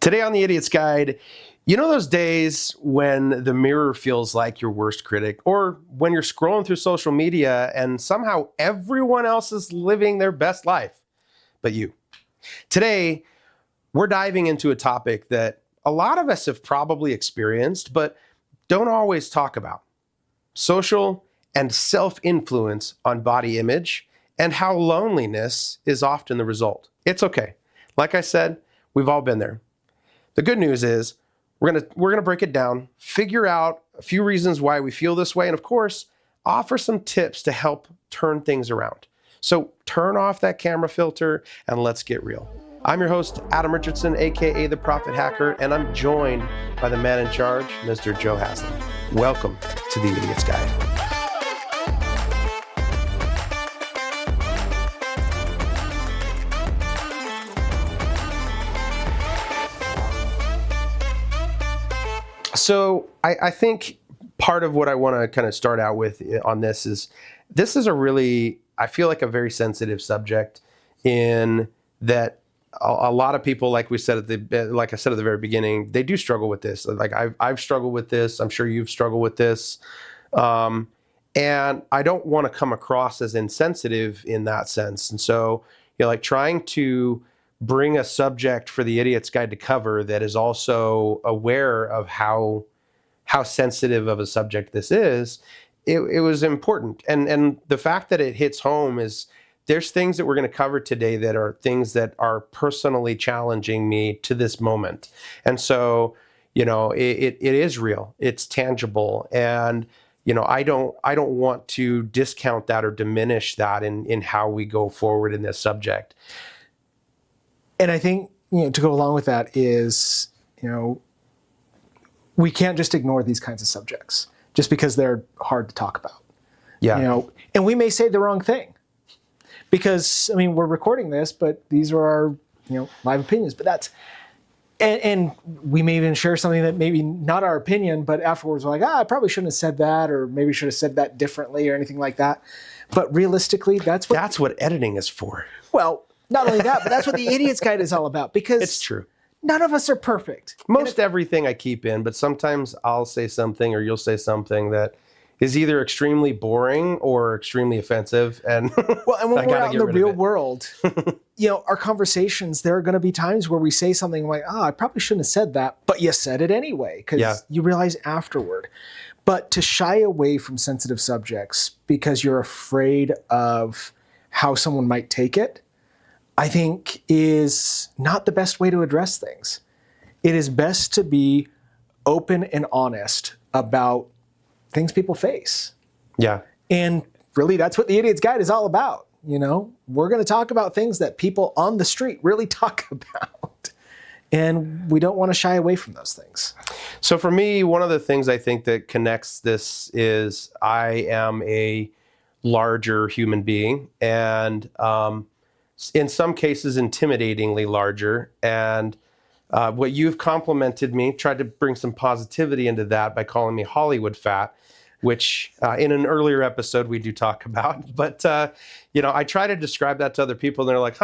Today on the Idiot's Guide, you know those days when the mirror feels like your worst critic, or when you're scrolling through social media and somehow everyone else is living their best life, but you. Today, we're diving into a topic that a lot of us have probably experienced, but don't always talk about. Social and self-influence on body image and how loneliness is often the result. It's okay. Like I said, we've all been there. The good news is we're gonna break it down, figure out a few reasons why we feel this way, and of course, offer some tips to help turn things around. So turn off that camera filter and let's get real. I'm your host, Adam Richardson, aka The Profit Hacker, and I'm joined by the man in charge, Mr. Joe Haslam. Welcome to the Idiot's Guide. So I think part of what I want to kind of start out with on this is a really, I feel like a very sensitive subject in that a lot of people, like I said at the very beginning, they do struggle with this. Like I've struggled with this. I'm sure you've struggled with this. And I don't want to come across as insensitive in that sense. And so, like trying to bring a subject for the Idiot's Guide to cover that is also aware of how sensitive of a subject this is, it was important. And the fact that it hits home is there's things that we're going to cover today that are things that are personally challenging me to this moment. And so, it is real, it's tangible. And, I don't want to discount that or diminish that in how we go forward in this subject. And I think, to go along with that is, we can't just ignore these kinds of subjects just because they're hard to talk about. Yeah. And we may say the wrong thing because, we're recording this, but these are our, live opinions. But and we may even share something that maybe not our opinion, but afterwards we're like, I probably shouldn't have said that, or maybe should have said that differently or anything like that. But realistically, that's what editing is for. Well, not only that, but that's what the Idiot's Guide is all about, because it's true. None of us are perfect. Most everything I keep in, but sometimes I'll say something or you'll say something that is either extremely boring or extremely offensive. And well, and when we're out in the real world, our conversations, there are going to be times where we say something like, I probably shouldn't have said that, but you said it anyway, because you realize afterward. But to shy away from sensitive subjects because you're afraid of how someone might take it, I think is not the best way to address things. It is best to be open and honest about things people face. Yeah. And really, that's what the Idiot's Guide is all about. We're going to talk about things that people on the street really talk about. And we don't want to shy away from those things. So for me, one of the things I think that connects this is I am a larger human being, and in some cases intimidatingly larger. And what you've complimented me, tried to bring some positivity into that by calling me Hollywood fat, which in an earlier episode we do talk about. But, I try to describe that to other people and they're like,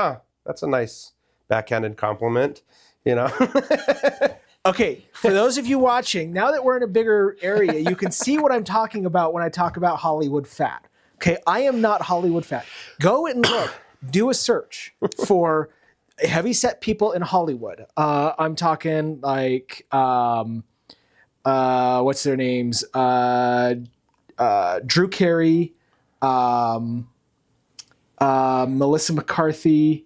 that's a nice backhanded compliment, Okay, for those of you watching, now that we're in a bigger area, you can see what I'm talking about when I talk about Hollywood fat. Okay, I am not Hollywood fat. Go and look. Do a search for heavyset people in Hollywood. I'm talking like, what's their names? Drew Carey, Melissa McCarthy.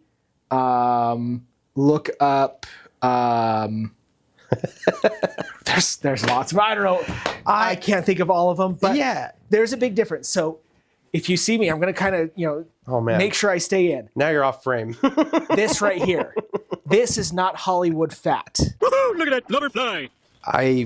Look up. There's lots of. I don't know. I can't think of all of them, but there's a big difference. So if you see me, I'm going to kind of, make sure I stay in. Now you're off frame. This right here. This is not Hollywood fat. Woohoo! Look at that blubber fly. I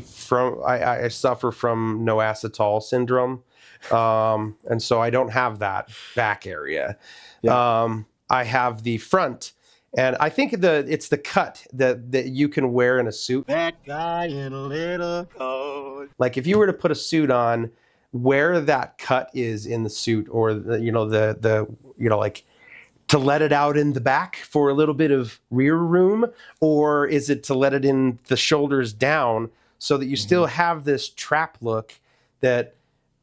suffer from no acetol syndrome. And so I don't have that back area. Yeah. I have the front. And I think it's the cut that you can wear in a suit. That guy in a little coat. Like if you were to put a suit on, where that cut is in the suit, or the like to let it out in the back for a little bit of rear room, or is it to let it in the shoulders down so that you still have this trap look that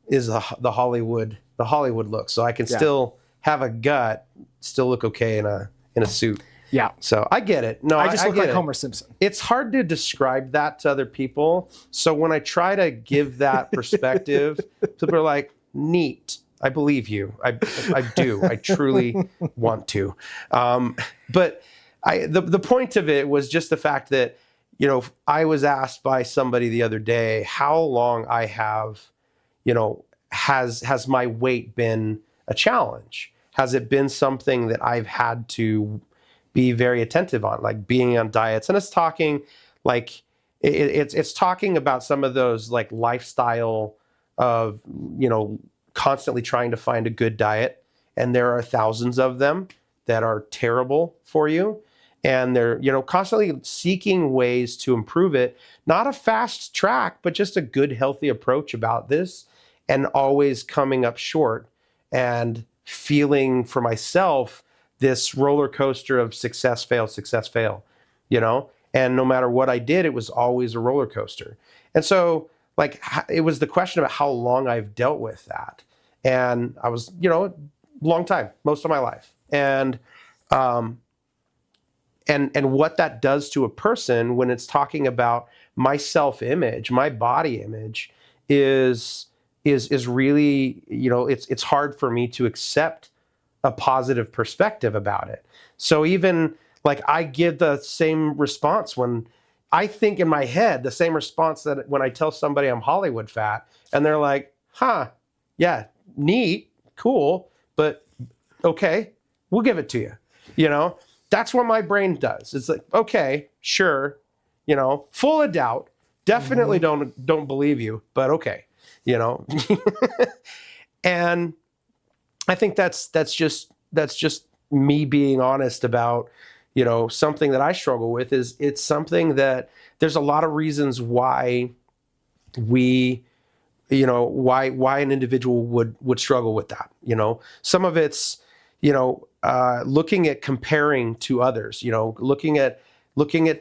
is the Hollywood look? So I can still have a gut, still look okay in a suit. Yeah. So I get it. No, I just look like it. Homer Simpson. It's hard to describe that to other people. So when I try to give that perspective, people are like, neat. I believe you. I do. I truly want to. But the point of it was just the fact that, you know, I was asked by somebody the other day how long I have, you know, has my weight been a challenge? Has it been something that I've had to be very attentive on, like being on diets? And it's talking like it's talking about some of those like lifestyle of, you know, constantly trying to find a good diet, and there are thousands of them that are terrible for you, and they're, you know, constantly seeking ways to improve it. Not a fast track, but just a good, healthy approach about this, and always coming up short and feeling for myself this roller coaster of success, fail, you know? And no matter what I did, it was always a roller coaster. And so, like, it was the question about how long I've dealt with that. And I was, you know, long time, most of my life. And what that does to a person when it's talking about my self-image, my body image, is really, you know, it's hard for me to accept a positive perspective about it. So even like I give the same response when I think in my head, the same response that when I tell somebody I'm Hollywood fat, and they're like, huh, yeah, neat, cool, but okay, we'll give it to you. You know, that's what my brain does. It's like, okay, sure, you know, full of doubt, definitely don't believe you, but okay, you know. And I think that's just me being honest about, you know, something that I struggle with. Is it's something that there's a lot of reasons why we, you know, why an individual would struggle with that. You know, some of it's, you know, looking at comparing to others, you know, looking at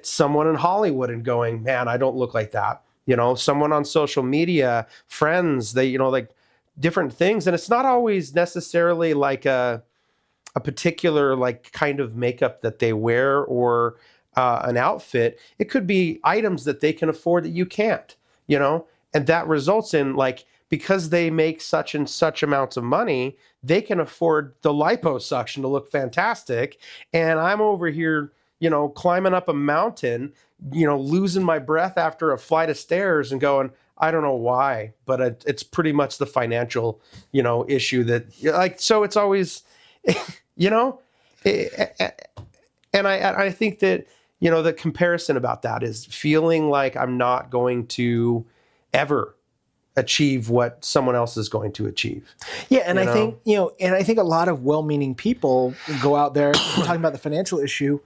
someone in Hollywood and going, man, I don't look like that. You know, someone on social media, friends, they, you know, like different things. And it's not always necessarily like a particular like kind of makeup that they wear, or an outfit. It could be items that they can afford that you can't, you know, and that results in, like, because they make such and such amounts of money, they can afford the liposuction to look fantastic. And I'm over here, you know, climbing up a mountain, you know, losing my breath after a flight of stairs and going, I don't know why, but it's pretty much the financial, you know, issue that, like, so it's always, you know, and I think that, you know, the comparison about that is feeling like I'm not going to ever achieve what someone else is going to achieve. Yeah, and I think, you know, and I think a lot of well-meaning people go out there talking about the financial issue.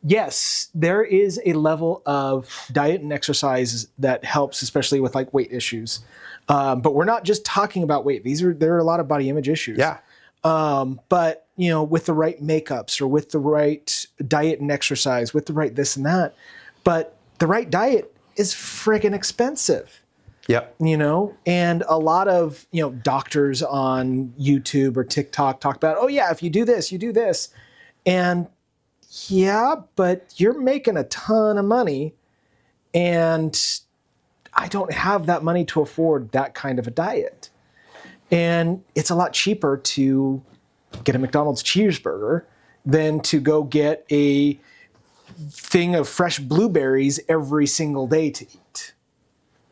Yes, there is a level of diet and exercise that helps, especially with like weight issues. But we're not just talking about weight. There are a lot of body image issues. Yeah. But, you know, with the right makeups, or with the right diet and exercise, with the right this and that. But the right diet is friggin' expensive. Yep. You know, and a lot of, you know, doctors on YouTube or TikTok talk about, oh yeah, if you do this, you do this. And yeah, but you're making a ton of money, and I don't have that money to afford that kind of a diet. And it's a lot cheaper to get a McDonald's cheeseburger than to go get a thing of fresh blueberries every single day to eat.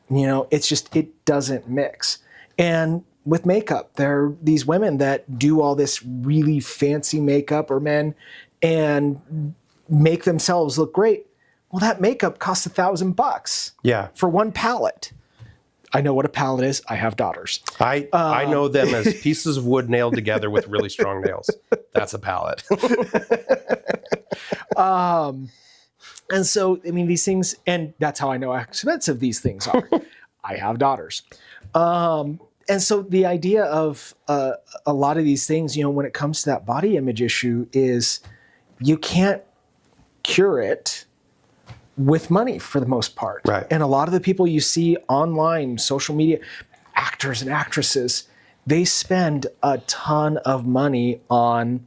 You know, it's just, it doesn't mix. And with makeup, there are these women that do all this really fancy makeup, or men, and make themselves look great. Well, that makeup costs $1,000. Yeah. For one palette. I know what a palette is. I have daughters. I know them as pieces of wood nailed together with really strong nails. That's a palette. And so, I mean, these things, and that's how I know how expensive these things are. I have daughters. And so the idea of a lot of these things, when it comes to that body image issue, is you can't cure it with money for the most part. Right. And a lot of the people you see online, social media, actors and actresses, they spend a ton of money on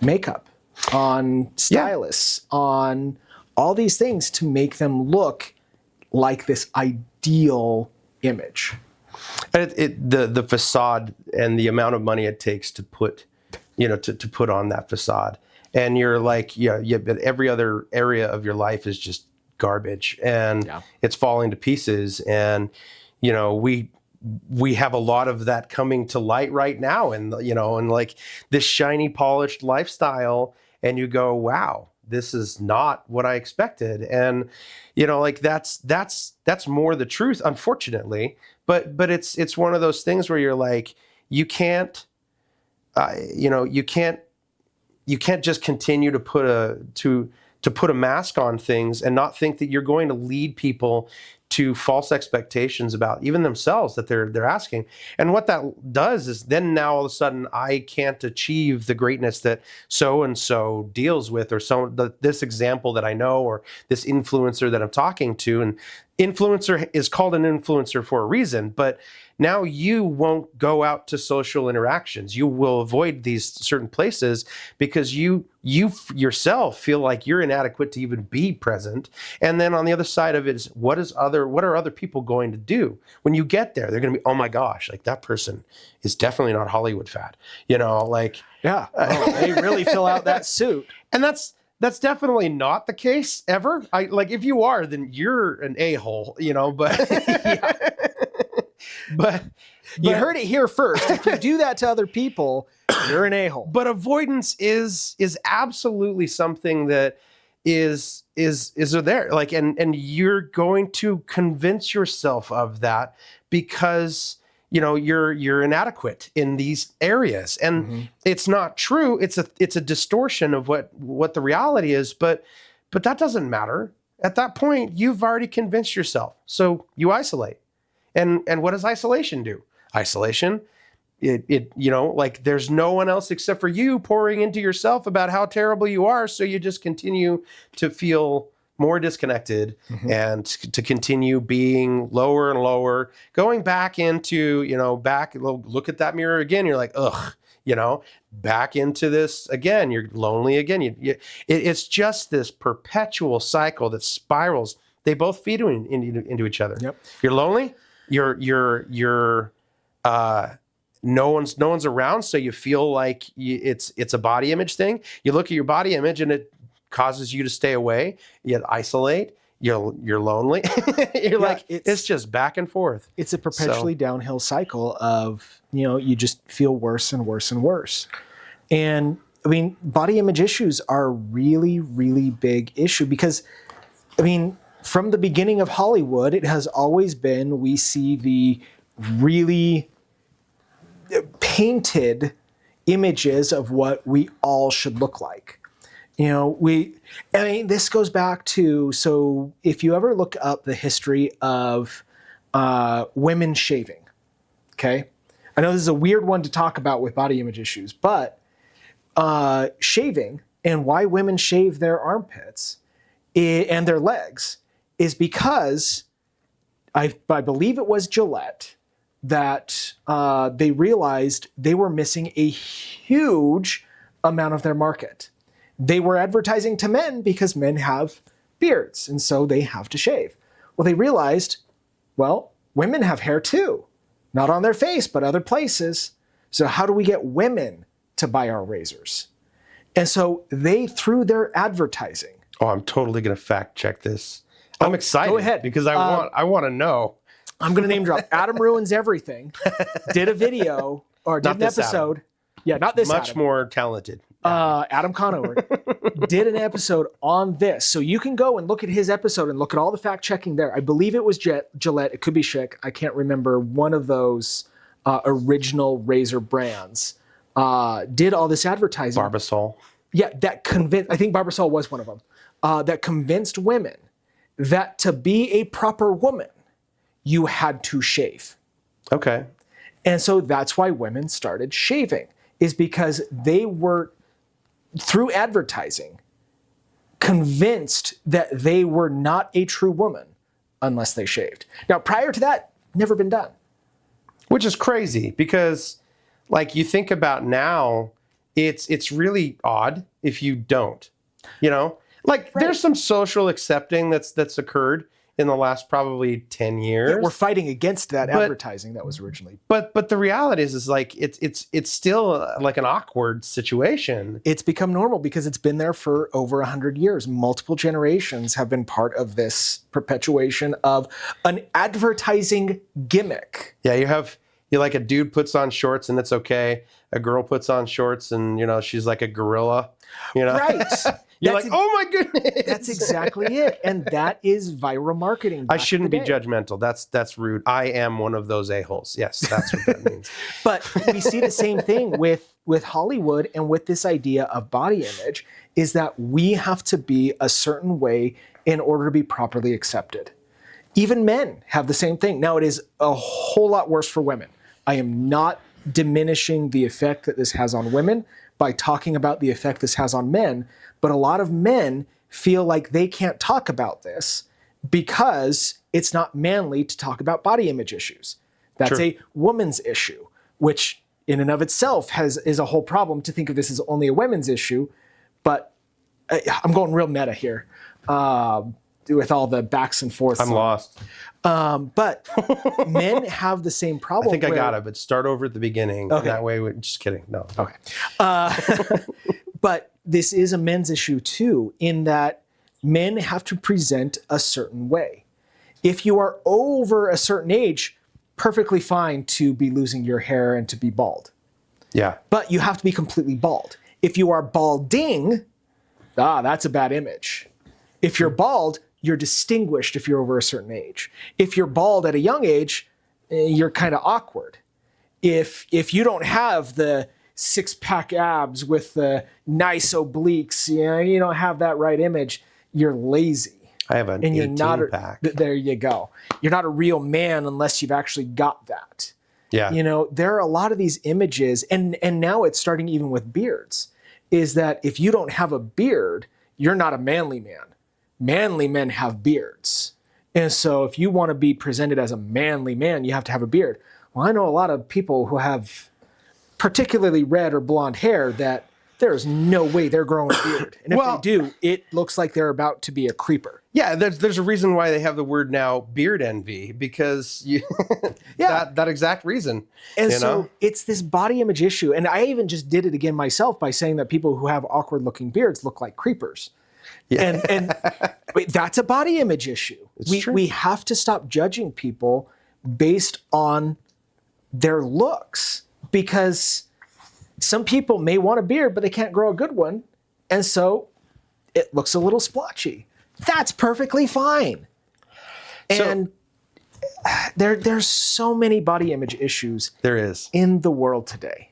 makeup, on stylists, on all these things to make them look like this ideal image. And the facade and the amount of money it takes to put, to put on that facade. And you're like, but every other area of your life is just garbage, and it's falling to pieces. And we have a lot of that coming to light right now, and and like this shiny, polished lifestyle, and you go, wow, this is not what I expected. And like that's more the truth, unfortunately. But it's one of those things where you're like, you can't just continue to put a mask on things and not think that you're going to lead people to false expectations about even themselves that they're asking. And what that does is then now all of a sudden I can't achieve the greatness that so-and-so deals with, or this example that I know, or this influencer that I'm talking to. And influencer is called an influencer for a reason, but now you won't go out to social interactions. You will avoid these certain places because you yourself feel like you're inadequate to even be present. And then on the other side of it is what are other people going to do when you get there? They're going to be, oh my gosh, like that person is definitely not Hollywood fat, like they really fill out that suit. And that's definitely not the case ever. If you are, then you're an a-hole, but but you heard it here first. If you do that to other people, you're an a-hole. But avoidance is absolutely something that is there. Like, and you're going to convince yourself of that because you're inadequate in these areas, and it's not true. It's a distortion of what the reality is. But that doesn't matter. At that point, you've already convinced yourself. So you isolate. And what does isolation do? Isolation, like there's no one else except for you pouring into yourself about how terrible you are. So you just continue to feel more disconnected and to continue being lower and lower, going back into, look at that mirror again. You're like, ugh, back into this again. You're lonely again. It's just this perpetual cycle that spirals. They both feed into each other. Yep. You're lonely. You're no one's around, so you feel like it's a body image thing. You look at your body image and it causes you to stay away. You isolate. You're lonely. It's just back and forth. It's a perpetually downhill cycle of you just feel worse and worse and worse. And I mean, body image issues are a really, really big issue because from the beginning of Hollywood, it has always been, we see the really painted images of what we all should look like. This goes back to, so if you ever look up the history of women shaving, okay? I know this is a weird one to talk about with body image issues, but shaving and why women shave their armpits and their legs is because I believe it was Gillette that they realized they were missing a huge amount of their market. They were advertising to men because men have beards, and so they have to shave. Well, they realized, women have hair too. Not on their face, but other places. So how do we get women to buy our razors? And so they, through their advertising. Oh, I'm totally going to fact check this. I'm excited. Go ahead. Because I want to know. I'm going to name drop. Adam Ruins Everything did a video or did an episode. Adam. Yeah, not this Much Adam. more talented. Adam Conover did an episode on this. So you can go and look at his episode and look at all the fact checking there. I believe it was Gillette. It could be Schick. I can't remember. One of those original razor brands did all this advertising. Barbasol. Yeah, that convinced, I think Barbasol was one of them, that convinced women that to be a proper woman, you had to shave. Okay. And so that's why women started shaving, is because they were, through advertising, convinced that they were not a true woman unless they shaved. Now, prior to that, never been done. Which is crazy because, like, you think about now, it's really odd if you don't, you know? Like, there's some social accepting that's occurred in the last probably 10 years. Yeah, we're fighting against that advertising that was originally. But the reality is like it's still like an awkward situation. It's become normal because it's been there for over 100 years. Multiple generations have been part of this perpetuation of an advertising gimmick. Yeah, you like a dude puts on shorts and it's okay. A girl puts on shorts and, you know, she's like a gorilla, you know? Right. You're like, oh my goodness. That's exactly it. And that is viral marketing. I shouldn't be judgmental. That's rude. I am one of those a-holes. Yes, that's what that means. But we see the same thing with Hollywood and with this idea of body image, is that we have to be a certain way in order to be properly accepted. Even men have the same thing. Now, it is a whole lot worse for women. I am not diminishing the effect that this has on women by talking about the effect this has on men, but a lot of men feel like they can't talk about this because it's not manly to talk about body image issues. That's a woman's issue, which in and of itself is a whole problem to think of this as only a women's issue. But I'm going real meta here with all the backs and forths. I'm lost. But men have the same problem. I think I got it, but start over at the beginning. Okay. That way, just kidding. No. Okay. But this is a men's issue too, in that men have to present a certain way. If you are over a certain age, perfectly fine to be losing your hair and to be bald. Yeah. But you have to be completely bald. If you are balding, that's a bad image. If you're bald, you're distinguished if you're over a certain age. If you're bald at a young age, you're kind of awkward. If you don't have the six-pack abs with the nice obliques, you don't have that right image, you're lazy. I have an 18-pack. There you go. You're not a real man unless you've actually got that. Yeah. You know, there are a lot of these images, and now it's starting even with beards, is that if you don't have a beard, you're not a manly man. Manly men have beards. And so if you want to be presented as a manly man, you have to have a beard. Well, I know a lot of people who have particularly red or blonde hair that there's no way they're growing a beard. And if they do, it looks like they're about to be a creeper. Yeah, there's a reason why they have the word now beard envy, because that exact reason. And so it's this body image issue. And I even just did it again myself by saying that people who have awkward looking beards look like creepers. Yeah. And that's a body image issue. We have to stop judging people based on their looks, because some people may want a beard, but they can't grow a good one. And so it looks a little splotchy. That's perfectly fine. And there's so many body image issues in the world today.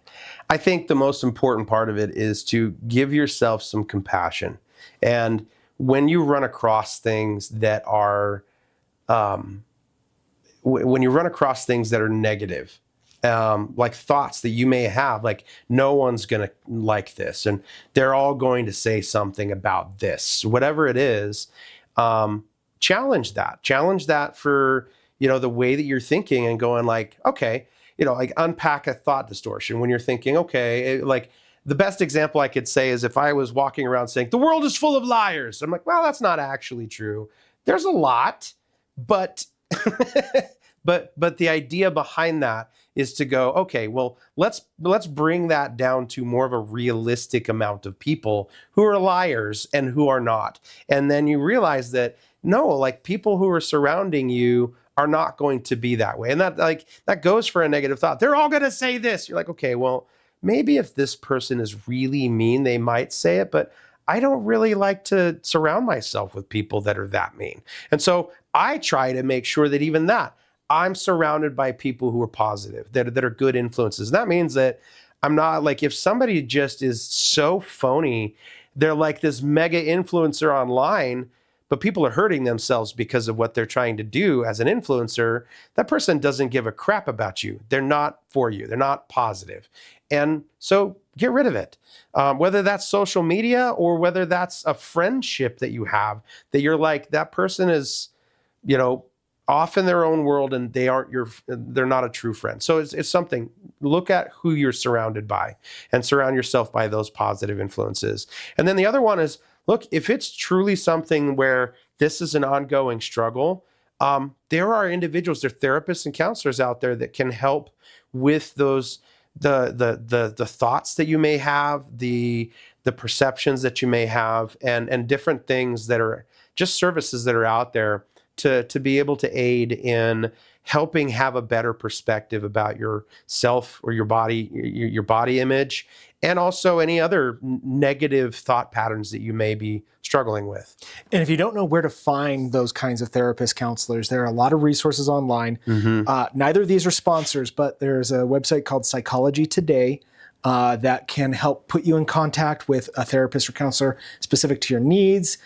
I think the most important part of it is to give yourself some compassion. And when you run across things that are, when you run across things that are negative, like thoughts that you may have, like no one's going to like this, and they're all going to say something about this, whatever it is, challenge that for, the way that you're thinking, and going like, okay, like unpack a thought distortion when you're thinking, okay, like the best example I could say is if I was walking around saying the world is full of liars, I'm like, well, that's not actually true. There's a lot, but but the idea behind that is to go, okay, well, let's bring that down to more of a realistic amount of people who are liars and who are not. And then you realize that no, like people who are surrounding you are not going to be that way. And that goes for a negative thought. They're all going to say this. You're like, okay, well, maybe if this person is really mean, they might say it, but I don't really like to surround myself with people that are that mean. And so I try to make sure that even that, I'm surrounded by people who are positive, that are good influences. And that means that I'm not like, if somebody just is so phony, they're like this mega influencer online, but people are hurting themselves because of what they're trying to do as an influencer, that person doesn't give a crap about you. They're not for you. They're not positive. And so get rid of it. Whether that's social media or whether that's a friendship that you have, that you're like, that person is, off in their own world and they're not a true friend. So it's something, look at who you're surrounded by and surround yourself by those positive influences. And then the other one is, look, if it's truly something where this is an ongoing struggle, there are individuals, there are therapists and counselors out there that can help with those, the thoughts that you may have, the perceptions that you may have, and different things that are just services that are out there to be able to aid in helping have a better perspective about yourself or your body image, and also any other negative thought patterns that you may be struggling with. And if you don't know where to find those kinds of therapists, counselors, there are a lot of resources online. Neither of these are sponsors, but there's a website called Psychology Today that can help put you in contact with a therapist or counselor specific to your needs,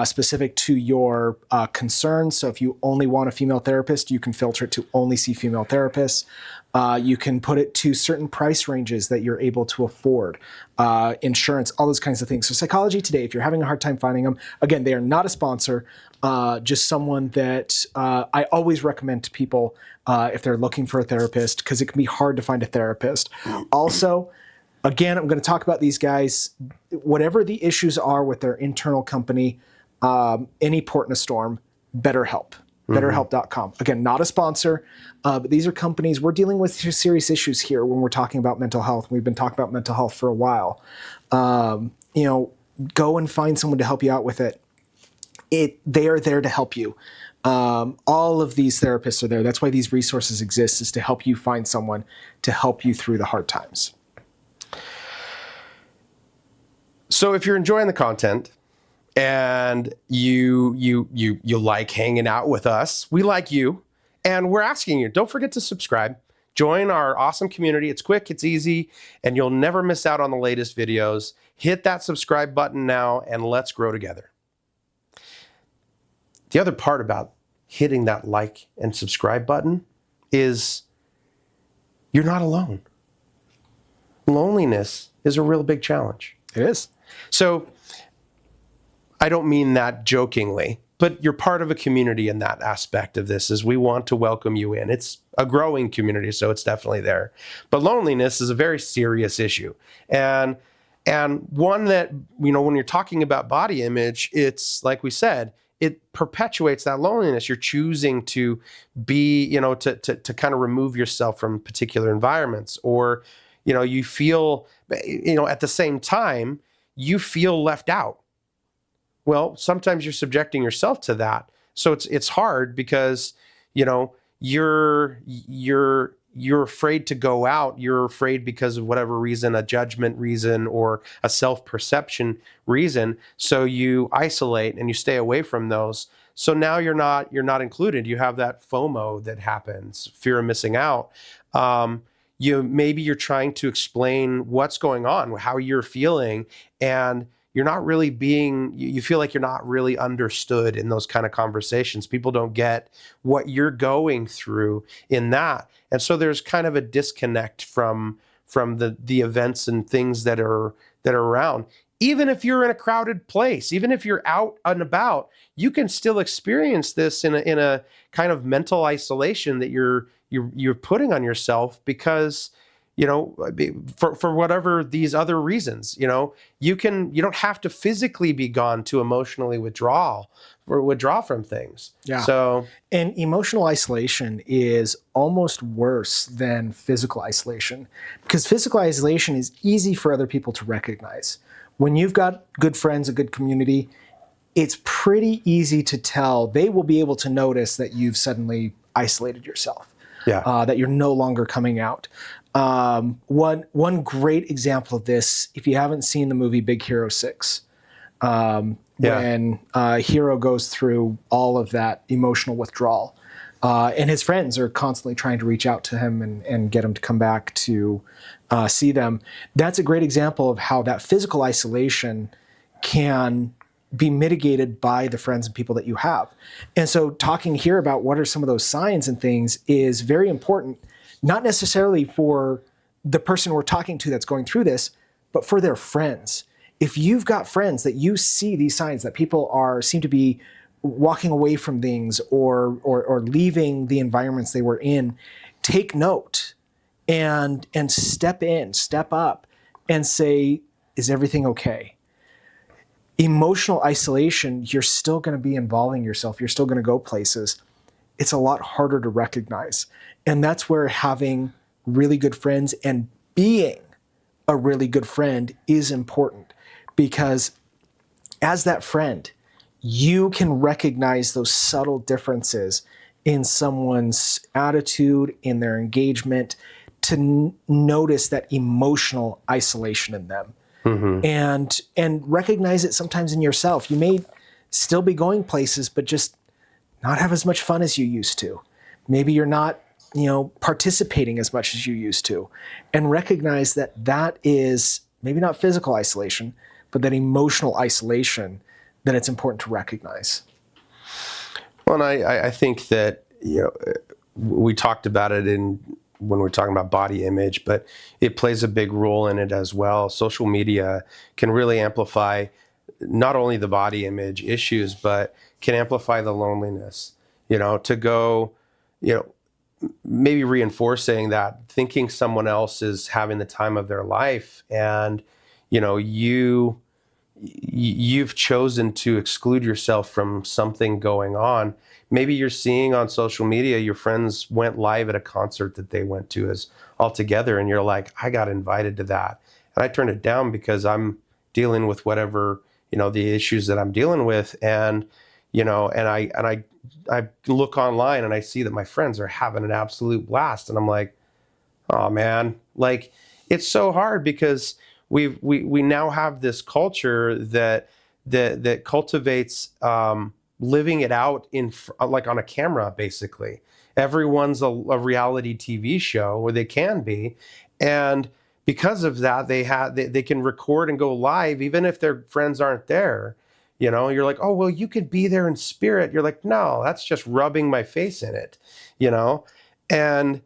specific to your concerns. So if you only want a female therapist, you can filter it to only see female therapists. You can put it to certain price ranges that you're able to afford, insurance, all those kinds of things. So Psychology Today, if you're having a hard time finding them, again, they are not a sponsor, just someone that I always recommend to people if they're looking for a therapist, because it can be hard to find a therapist. Also, again, I'm going to talk about these guys. Whatever the issues are with their internal company, any port in a storm, BetterHelp. BetterHelp.com. Again, not a sponsor, but these are companies. We're dealing with serious issues here when we're talking about mental health. We've been talking about mental health for a while. Go and find someone to help you out with it. They are there to help you. All of these therapists are there. That's why these resources exist, is to help you find someone to help you through the hard times. So if you're enjoying the content and you like hanging out with us, we like you, and we're asking you, don't forget to subscribe. Join our awesome community. It's quick, it's easy, and you'll never miss out on the latest videos. Hit that subscribe button now, and let's grow together. The other part about hitting that like and subscribe button is you're not alone. Loneliness is a real big challenge. It is. So I don't mean that jokingly, but you're part of a community in that aspect of this, is we want to welcome you in. It's a growing community, so it's definitely there. But loneliness is a very serious issue. And one that, when you're talking about body image, it's like we said, it perpetuates that loneliness. You're choosing to be, to kind of remove yourself from particular environments, or, you feel, at the same time, you feel left out. Well, sometimes you're subjecting yourself to that. So it's hard because, you're afraid to go out. You're afraid because of whatever reason, a judgment reason or a self-perception reason. So you isolate and you stay away from those. So now you're not included. You have that FOMO that happens, fear of missing out. Maybe you're trying to explain what's going on, how you're feeling, and you're not really you feel like you're not really understood in those kind of conversations. People don't get what you're going through in that. And so there's kind of a disconnect from the events and things that are around. Even if you're in a crowded place, even if you're out and about, you can still experience this in a kind of mental isolation that you're putting on yourself because, for whatever these other reasons, you don't have to physically be gone to emotionally withdraw from things. Yeah. So, and emotional isolation is almost worse than physical isolation, because physical isolation is easy for other people to recognize. When you've got good friends, a good community, it's pretty easy to tell. They will be able to notice that you've suddenly isolated yourself. Yeah. That you're no longer coming out. One great example of this, if you haven't seen the movie Big Hero 6, when Hero goes through all of that emotional withdrawal, and his friends are constantly trying to reach out to him and get him to come back to see them. That's a great example of how that physical isolation can be mitigated by the friends and people that you have. And so talking here about what are some of those signs and things is very important, not necessarily for the person we're talking to that's going through this, but for their friends. If you've got friends that you see these signs that people seem to be walking away from things or leaving the environments they were in, take note and step up and say, is everything okay? Emotional isolation, you're still going to be involving yourself. You're still going to go places. It's a lot harder to recognize. And that's where having really good friends and being a really good friend is important, because as that friend, you can recognize those subtle differences in someone's attitude, in their engagement, to notice that emotional isolation in them. Mm-hmm. And recognize it sometimes in yourself. You may still be going places, but just not have as much fun as you used to. Maybe you're not, participating as much as you used to. And recognize that is maybe not physical isolation, but that emotional isolation that it's important to recognize. Well, and I think that, we talked about it when we're talking about body image, but it plays a big role in it as well. Social media can really amplify not only the body image issues, but can amplify the loneliness, to go, maybe reinforcing that, thinking someone else is having the time of their life, and, you've chosen to exclude yourself from something going on. Maybe you're seeing on social media your friends went live at a concert that they went to as all together, and you're like, I got invited to that, and I turned it down because I'm dealing with whatever, the issues that I'm dealing with, and I look online and I see that my friends are having an absolute blast, and I'm like, oh man, like, it's so hard because we now have this culture that cultivates living it out like on a camera, basically. Everyone's a reality TV show, or they can be, and because of that, they can record and go live even if their friends aren't there. You're like, oh well, you could be there in spirit. You're like, no, that's just rubbing my face in it, and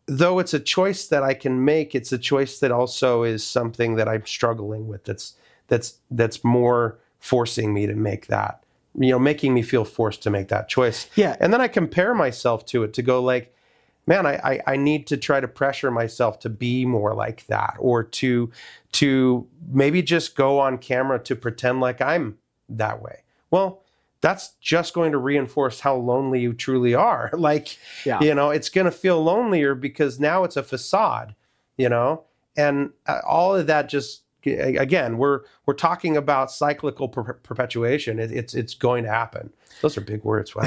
though it's a choice that I can make, it's a choice that also is something that I'm struggling with. That's more forcing me to make that, making me feel forced to make that choice. Yeah. And then I compare myself to it, to go like, man, I need to try to pressure myself to be more like that, or to maybe just go on camera to pretend like I'm that way. Well, that's just going to reinforce how lonely you truly are. Like, yeah. It's going to feel lonelier because now it's a facade, and all of that just, again, we're talking about cyclical perpetuation. It's going to happen. Those are big words. Wow.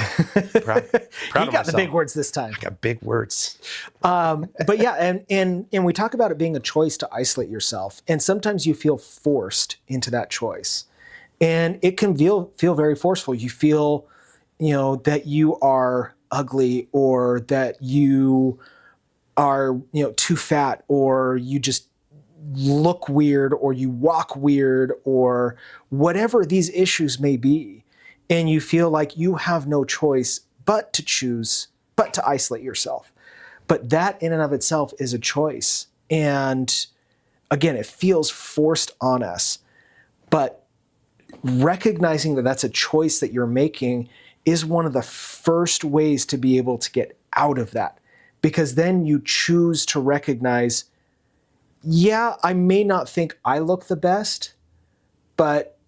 Proud you got the big words this time. I got big words. But yeah, and we talk about it being a choice to isolate yourself. And sometimes you feel forced into that choice. And it can feel very forceful. You feel, that you are ugly, or that you are, too fat, or you just look weird, or you walk weird, or whatever these issues may be. And you feel like you have no choice but to isolate yourself. But that in and of itself is a choice. And again, it feels forced on us. But recognizing that that's a choice that you're making is one of the first ways to be able to get out of that. Because then you choose to recognize, yeah, I may not think I look the best, but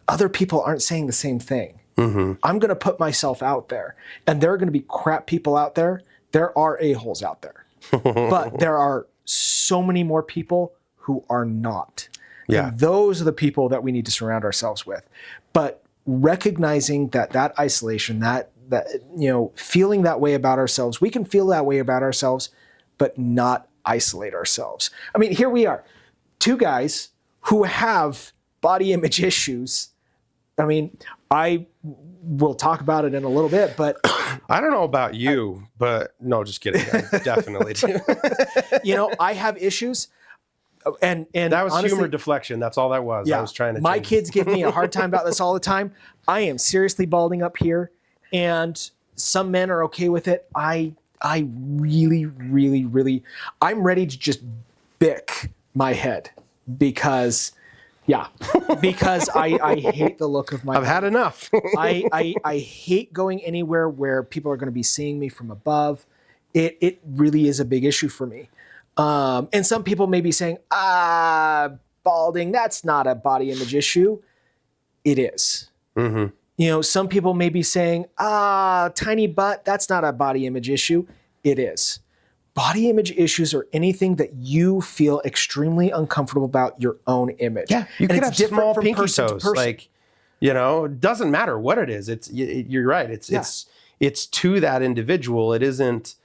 other people aren't saying the same thing. Mm-hmm. I'm going to put myself out there, and there are going to be crap people out there. There are a-holes out there, but there are so many more people who are not. Yeah. And those are the people that we need to surround ourselves with. But recognizing that isolation, that feeling that way about ourselves, we can feel that way about ourselves, but not isolate ourselves. I mean, here we are, two guys who have body image issues. I mean, I will talk about it in a little bit, but I don't know about you, but no, just kidding. I definitely do. I have issues. and that was honestly, humor deflection. That's all that was. Yeah, I was trying to. My kids give me a hard time about this all the time. I am seriously balding up here, and some men are okay with it. I really, really, really, I'm ready to just bick my head because I hate the look of my. I've had enough. I hate going anywhere where people are going to be seeing me from above. It really is a big issue for me. And some people may be saying, balding, that's not a body image issue. It is. Mm-hmm. You know, some people may be saying, tiny butt, that's not a body image issue. It is. Body image issues are anything that you feel extremely uncomfortable about your own image. Yeah, you and could have small pinky person toes. to person. Like, you know, it doesn't matter what it is. You're right. It's to that individual. It isn't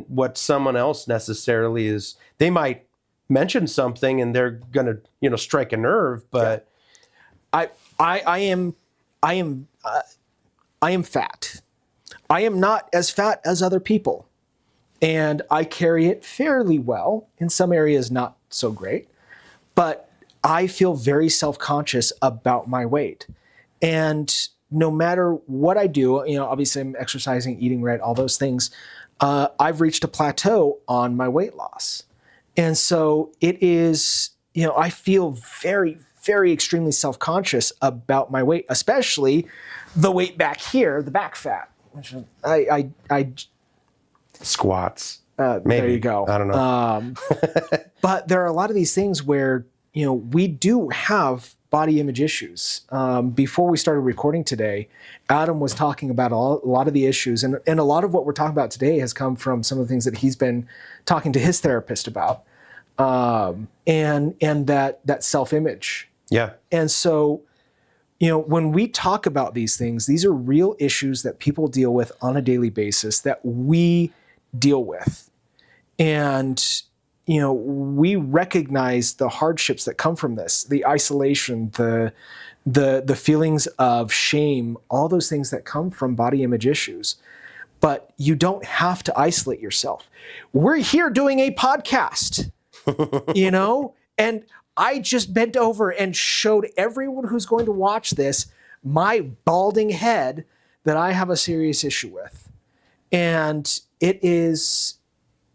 what someone else necessarily is. They might mention something and they're gonna, you know, strike a nerve, but I am fat. I am not as fat as other people. And I carry it fairly well. In some areas, not so great. But I feel very self-conscious about my weight. And no matter what I do, you know, obviously I'm exercising, eating right, all those things. I've reached a plateau on my weight loss. And so it is, you know, I feel very, very extremely self-conscious about my weight, especially the weight back here, the back fat. I squats. Maybe. There you go. I don't know. But there are a lot of these things where, you know, we do have body image issues. Before we started recording today, Adam was talking about a lot of the issues. And a lot of what we're talking about today has come from some of the things that he's been talking to his therapist about. And that self-image. Yeah. And so, you know, when we talk about these things, these are real issues that people deal with on a daily basis that we deal with. And, you know, we recognize the hardships that come from this, the isolation, the feelings of shame, all those things that come from body image issues. But you don't have to isolate yourself. We're here doing a podcast, you know, and I just bent over and showed everyone who's going to watch this my balding head that I have a serious issue with. And it is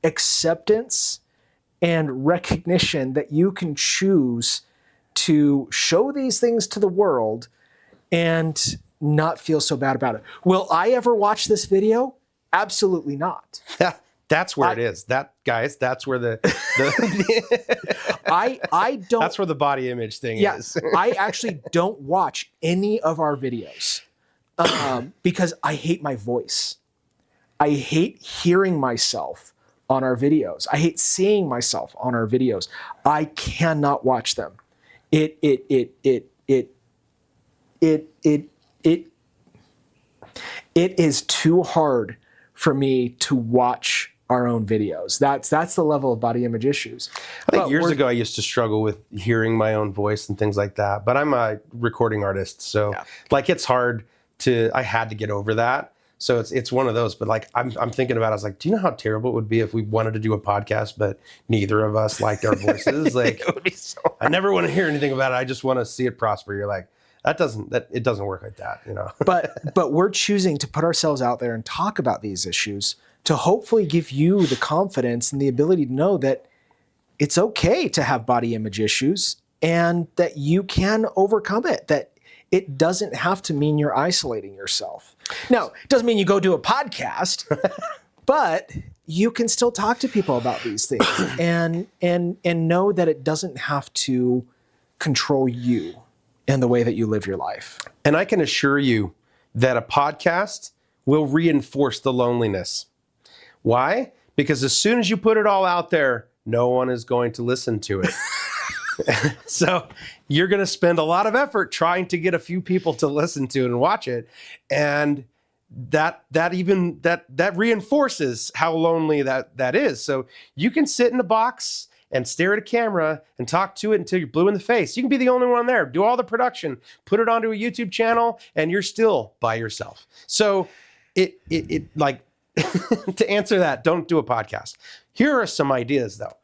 acceptance and recognition that you can choose to show these things to the world and not feel so bad about it. Will I ever watch this video? Absolutely not. That's where it is. Guys, that's where the I don't. That's where the body image thing is. I actually don't watch any of our videos because I hate my voice. I hate hearing myself on our videos. I hate seeing myself on our videos. I cannot watch them. It is too hard for me to watch our own videos. That's the level of body image issues. I think years ago I used to struggle with hearing my own voice and things like that, but I'm a recording artist, so like it's hard I had to get over that. So it's one of those, but like I'm thinking about it, I was like, do you know how terrible it would be if we wanted to do a podcast, but neither of us liked our voices? Like it would be so hard. I never want to hear anything about it. I just want to see it prosper. You're like, it doesn't work like that, you know. But we're choosing to put ourselves out there and talk about these issues to hopefully give you the confidence and the ability to know that it's okay to have body image issues and that you can overcome it, that it doesn't have to mean you're isolating yourself. Now, it doesn't mean you go do a podcast, but you can still talk to people about these things and know that it doesn't have to control you and the way that you live your life. And I can assure you that a podcast will reinforce the loneliness. Why? Because as soon as you put it all out there, no one is going to listen to it. So you're going to spend a lot of effort trying to get a few people to listen to it and watch it. And that reinforces how lonely that is. So you can sit in a box and stare at a camera and talk to it until you're blue in the face. You can be the only one there, do all the production, put it onto a YouTube channel, and you're still by yourself. So it like to answer that, don't do a podcast. Here are some ideas though.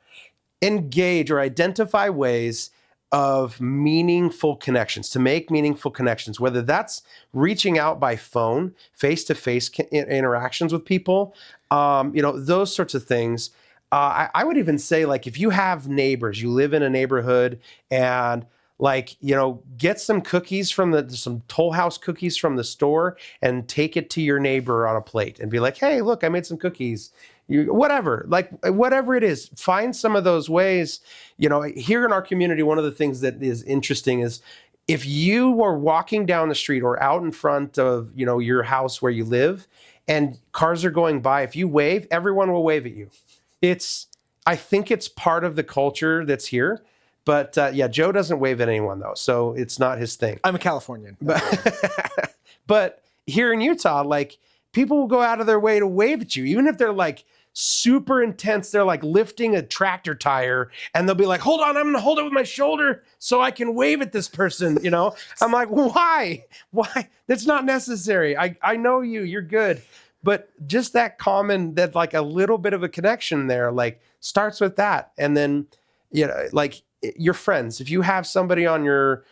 engage or identify ways of meaningful connections, to make meaningful connections, whether that's reaching out by phone, face-to-face interactions with people, those sorts of things. I would even say, like, if you have neighbors, you live in a neighborhood, and get some cookies some Toll House cookies from the store and take it to your neighbor on a plate and be like, hey, look, I made some cookies. Whatever it is, find some of those ways. Here in our community, one of the things that is interesting is if you are walking down the street or out in front of, your house where you live and cars are going by, if you wave, everyone will wave at you. I think it's part of the culture that's here. But Joe doesn't wave at anyone, though, so it's not his thing. I'm a Californian. But here in Utah, like, people will go out of their way to wave at you, even if they're like super intense. They're like lifting a tractor tire, and they'll be like, hold on, I'm going to hold it with my shoulder so I can wave at this person. I'm like, why? That's not necessary. I know you're good. But just that like a little bit of a connection there, like, starts with that. And then, like, your friends, if you have somebody on your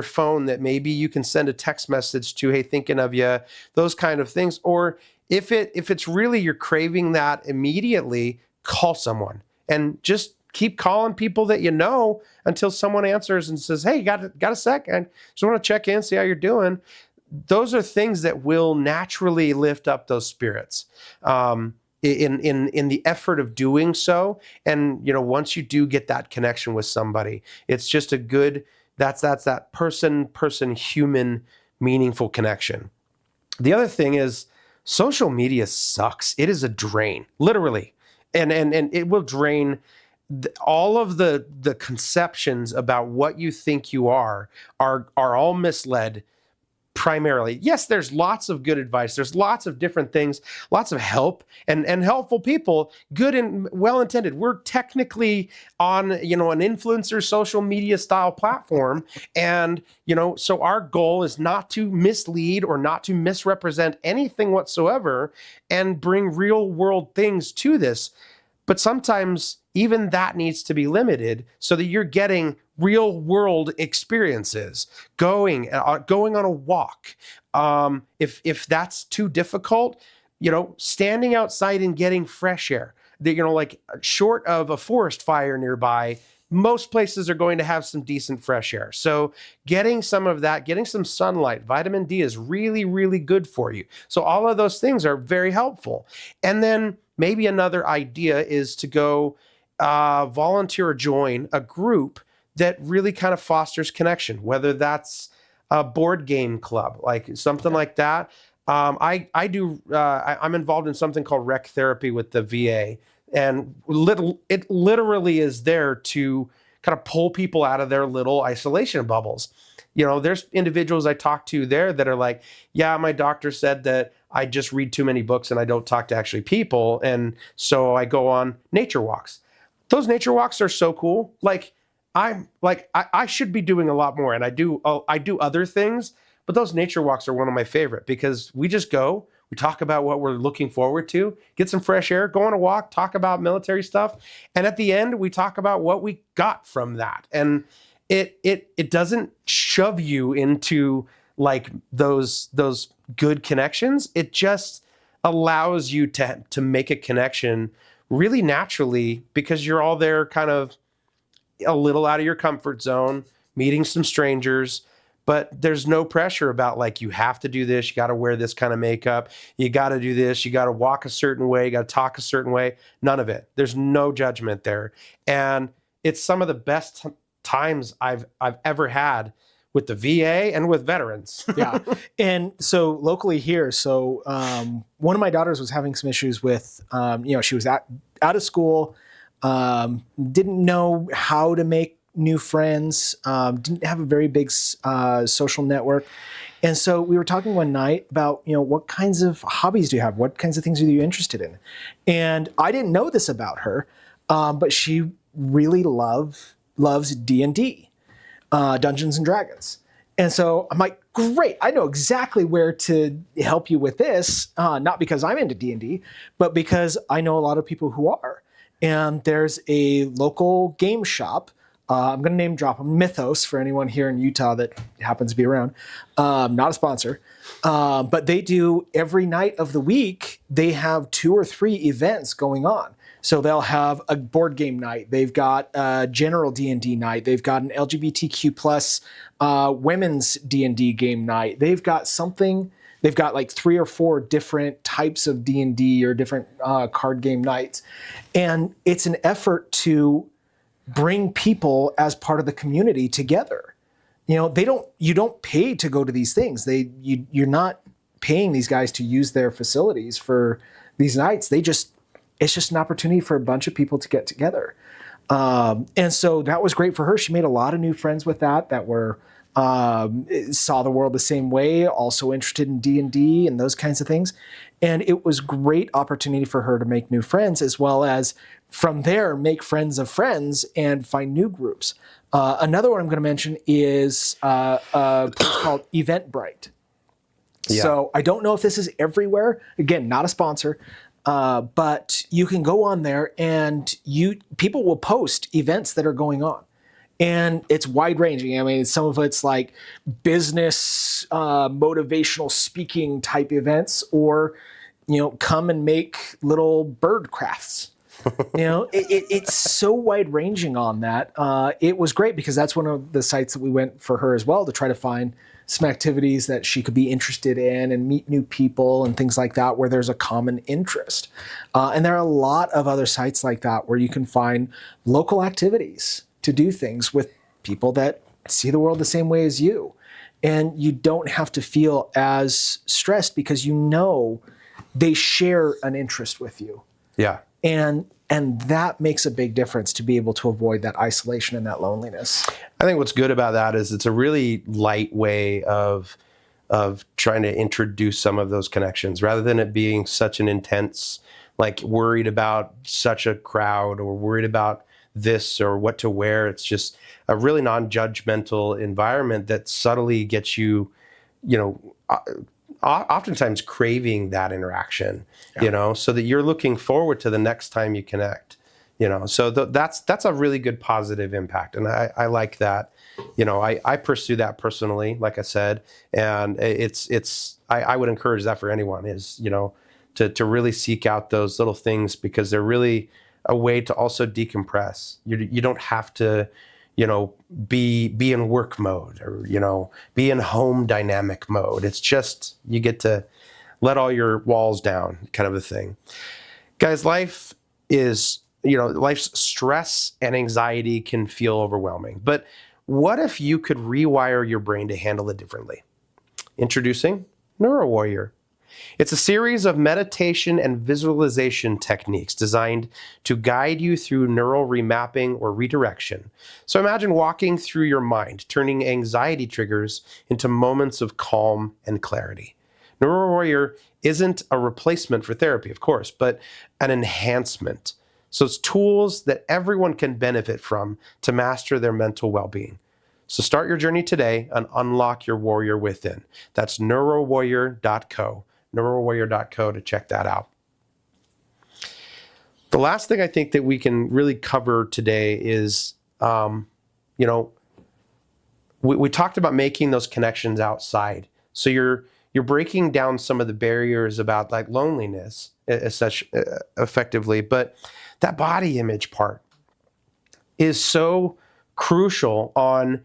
phone that maybe you can send a text message to, hey, thinking of you, those kind of things. Or if it's really you're craving that immediately, call someone and just keep calling people that you know until someone answers and says, hey, got a sec? I just want to check in, see how you're doing. Those are things that will naturally lift up those spirits. In the effort of doing so. And, once you do get that connection with somebody, it's just a good, that's that person, human, meaningful connection. The other thing is social media sucks. It is a drain, literally. And it will drain all of the conceptions about what you think you are all misled. Primarily, yes, there's lots of good advice. There's lots of different things, lots of help and helpful people, good and well-intended. We're technically on, an influencer social media style platform. And, so our goal is not to mislead or not to misrepresent anything whatsoever and bring real world things to this. But sometimes even that needs to be limited so that you're getting real world experiences, going on a walk. If that's too difficult, standing outside and getting fresh air. Like, short of a forest fire nearby, most places are going to have some decent fresh air. So getting some of that, getting some sunlight, vitamin D is really, really good for you. So all of those things are very helpful. And then maybe another idea is to go volunteer or join a group that really kind of fosters connection, whether that's a board game club, like something like that. I'm involved in something called rec therapy with the VA, and it literally is there to kind of pull people out of their little isolation bubbles. There's individuals I talk to there that are like, yeah, my doctor said that I just read too many books and I don't talk to actually people. And so I go on nature walks. Those nature walks are so cool. I should be doing a lot more, and I do other things, but those nature walks are one of my favorite because we just go, we talk about what we're looking forward to, get some fresh air, go on a walk, talk about military stuff, and at the end we talk about what we got from that. And it doesn't shove you into like those good connections. It just allows you to make a connection really naturally because you're all there kind of a little out of your comfort zone, meeting some strangers, but there's no pressure about like, you have to do this, you got to wear this kind of makeup, you got to do this, you got to walk a certain way, you got to talk a certain way. None of it. There's no judgment there. And it's some of the best times I've ever had with the VA and with veterans. Yeah. And so locally here, one of my daughters was having some issues with, she was out of school, didn't know how to make new friends, didn't have a very big social network. And so we were talking one night about, what kinds of hobbies do you have? What kinds of things are you interested in? And I didn't know this about her, but she really loves D&D. Dungeons and Dragons. And so I'm like, great, I know exactly where to help you with this, not because I'm into D&D, but because I know a lot of people who are. And there's a local game shop. I'm going to name drop them, Mythos, for anyone here in Utah that happens to be around. Not a sponsor. But they do every night of the week, they have 2 or 3 events going on. So they'll have a board game night. They've got a general D&D night. They've got an LGBTQ plus women's D&D game night. They've got something. They've got like 3 or 4 different types of D&D or different card game nights. And it's an effort to bring people as part of the community together. You know, you don't pay to go to these things. You're not paying these guys to use their facilities for these nights. It's just an opportunity for a bunch of people to get together. And so that was great for her. She made a lot of new friends with that were saw the world the same way, also interested in D&D and those kinds of things. And it was great opportunity for her to make new friends, as well as from there make friends of friends and find new groups. Another one I'm going to mention is a place called Eventbrite. Yeah. So I don't know if this is everywhere. Again, not a sponsor. But you can go on there and people will post events that are going on. And it's wide ranging. I mean, some of it's like business, motivational speaking type events, or, come and make little bird crafts. It's so wide ranging on that. It was great because that's one of the sites that we went for her as well, to try to find some activities that she could be interested in and meet new people and things like that, where there's a common interest. And there are a lot of other sites like that where you can find local activities to do things with people that see the world the same way as you. And you don't have to feel as stressed because they share an interest with you. Yeah. And that makes a big difference to be able to avoid that isolation and that loneliness. I think what's good about that is it's a really light way of trying to introduce some of those connections, rather than it being such an intense, like worried about such a crowd or worried about this or what to wear. It's just a really non-judgmental environment that subtly gets you, oftentimes craving that interaction, so that you're looking forward to the next time you connect, so that's a really good positive impact. And I like that, I pursue that personally, like I said, and I would encourage that for anyone is, to really seek out those little things, because they're really a way to also decompress. You don't have to, be in work mode or, be in home dynamic mode. It's just, you get to let all your walls down, kind of a thing. Guys, life is, life's stress and anxiety can feel overwhelming. But what if you could rewire your brain to handle it differently? Introducing Neuro Warrior. It's a series of meditation and visualization techniques designed to guide you through neural remapping or redirection. So imagine walking through your mind, turning anxiety triggers into moments of calm and clarity. Neuro Warrior isn't a replacement for therapy, of course, but an enhancement. So it's tools that everyone can benefit from to master their mental well-being. So start your journey today and unlock your warrior within. That's neurowarrior.co. neurowarrior.co to check that out. The last thing I think that we can really cover today is, we talked about making those connections outside. So you're breaking down some of the barriers about like loneliness as such effectively, but that body image part is so crucial on,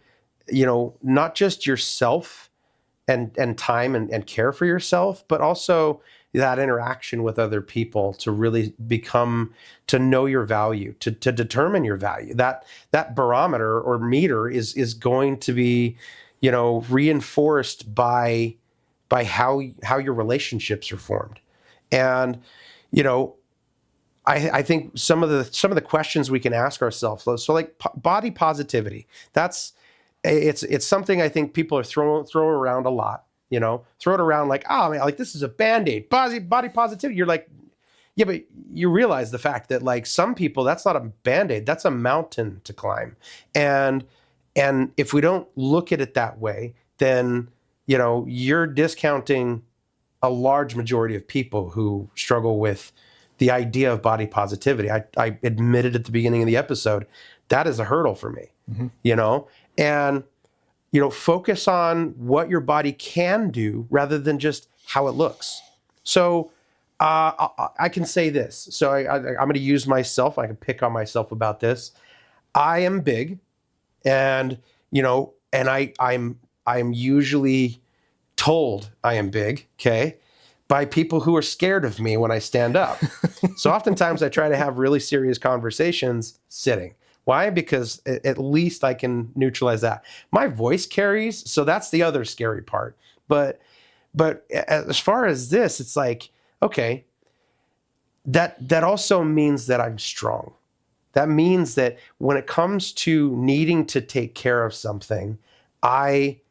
not just yourself and time and care for yourself, but also that interaction with other people to really to know your value, to determine your value. That barometer or meter is going to be, reinforced by how your relationships are formed. And, I think some of the questions we can ask ourselves, so like body positivity, it's something I think people are throw around a lot, throw it around like, oh man, like this is a Band-Aid, body positivity. You're like, yeah, but you realize the fact that like some people, that's not a Band-Aid, that's a mountain to climb. And if we don't look at it that way, then, you're discounting a large majority of people who struggle with the idea of body positivity. I admitted at the beginning of the episode, that is a hurdle for me, you know, and, you know, focus on what your body can do rather than just how it looks. So I can say this. So I'm going to use myself. I can pick on myself about this. I am big, and, you know, and I'm usually told I am big, okay, by people who are scared of me when I stand up. So oftentimes I try to have really serious conversations sitting. Why? Because at least I can neutralize that. My voice carries, so that's the other scary part. But as far as this, it's like, okay, that also means that I'm strong. That means that when it comes to needing to take care of something, I